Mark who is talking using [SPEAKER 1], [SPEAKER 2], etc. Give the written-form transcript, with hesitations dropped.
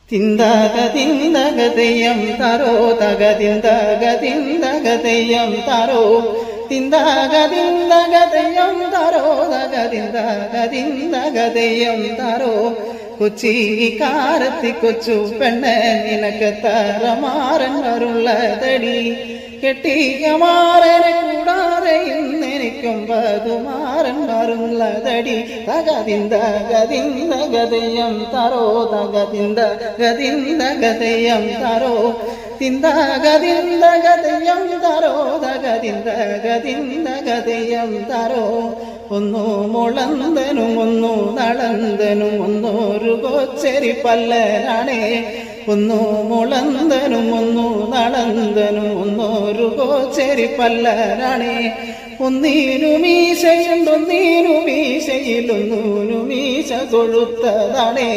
[SPEAKER 1] തിന്തകതിന്തകതെയ്യം തരോ തകതിന്തകതിന്തകതെയ്യം തരോ തിന്തകതിന്തകതെയ്യം തരോ തകതിന്തകതിന്തകതെയ്യം തരോ കൊച്ചിക്കാരത്തി കൊച്ചു പെണ്ണ് നിനക്ക് തറമാറൻ വരുള്ളതടി കെട്ടിയമാറനെ കൂടാതെ ഇന്നെനിക്കും പതുമാറൻ വരുള്ളതടി തകതിന്തകതിന്തകതെയ്യം തരോ തകതിന്തകതിന്തകതെയ്യം തരോ തിന്തകതിന്തകതെയ്യം തരോ തകതിന്തകതിന്തകതെയ്യം തരോ ഒന്നു മുളന്തനും ഒന്നു നളന്തനും ഒന്നൊരു കൊച്ചരി പല്ലനാണേ ഒന്നു മുളന്തനും ഒന്നു നളന്തനും ഒന്നൊരു കൊച്ചരി പല്ലനാണേ ഒന്നീനു മീശയുണ്ട് ഒന്നീനു മീശയിൽ ഒന്നൂനു മീശ കൊഴുത്തതാണേ